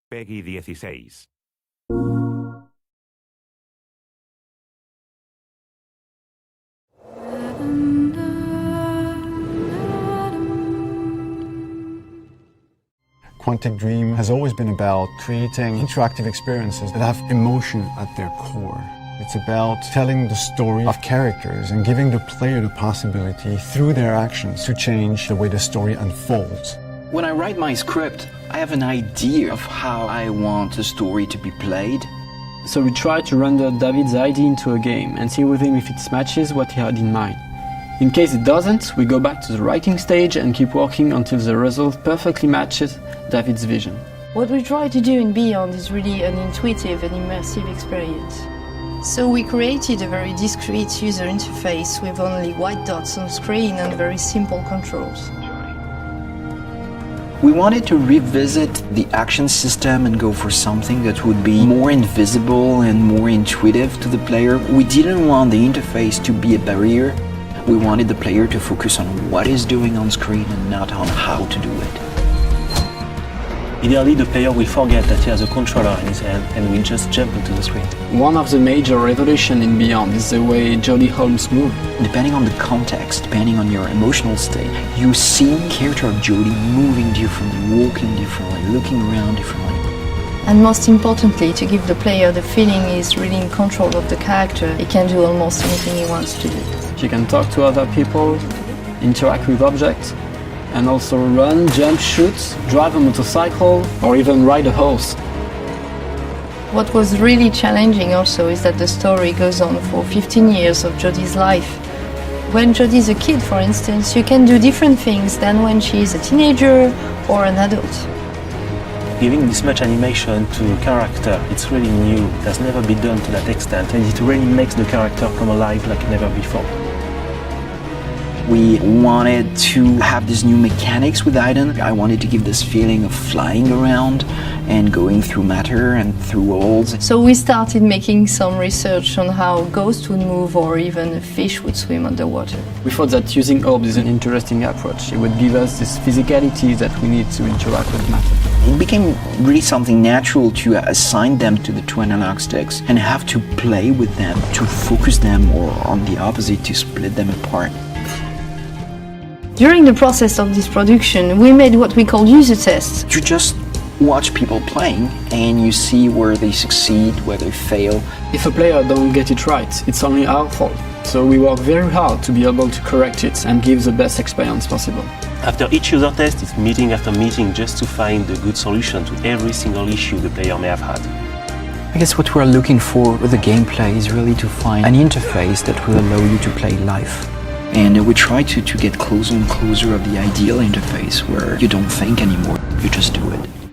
Peggy 16. Quantic Dream has always been about creating interactive experiences that have emotion at their core. It's about telling the story of characters and giving the player the possibility, through their actions, to change the way the story unfolds. When I write my script, I have an idea of how I want the story to be played. So we try to render David's idea into a game and see with him if it matches what he had in mind. In case it doesn't, we go back to the writing stage and keep working until the result perfectly matches David's vision. What we try to do in Beyond is really an intuitive and immersive experience. So we created a very discreet user interface with only white dots on screen and very simple controls. We wanted to revisit the action system and go for something that would be more invisible and more intuitive to the player. We didn't want the interface to be a barrier. We wanted the player to focus on what he's doing on screen and not on how to do it. Ideally, the player will forget that he has a controller in his hand and will just jump into the screen. One of the major revolutions in Beyond is the way Jodie Holmes moves. Depending on the context, depending on your emotional state, you see the character of Jodie moving differently, walking differently, looking around differently. And most importantly, to give the player the feeling he's really in control of the character, he can do almost anything he wants to do. She can talk to other people, interact with objects, and also run, jump, shoot, drive a motorcycle, or even ride a horse. What was really challenging also is that the story goes on for 15 years of Jodie's life. When Jodie's a kid, for instance, you can do different things than when she is a teenager or an adult. Giving this much animation to a character, it's really new. It has never been done to that extent, and it really makes the character come alive like never before. We wanted to have these new mechanics with Aiden. I wanted to give this feeling of flying around and going through matter and through walls. So we started making some research on how ghosts would move or even a fish would swim underwater. We thought that using orbs is an interesting approach. It would give us this physicality that we need to interact with matter. It became really something natural to assign them to the two analog sticks and have to play with them, to focus them, or on the opposite, to split them apart. During the process of this production, we made what we call user tests. You just watch people playing and you see where they succeed, where they fail. If a player don't get it right, it's only our fault. So we work very hard to be able to correct it and give the best experience possible. After each user test, it's meeting after meeting just to find a good solution to every single issue the player may have had. I guess what we're looking for with the gameplay is really to find an interface that will allow you to play live. And we try to get closer and closer of the ideal interface where you don't think anymore, you just do it.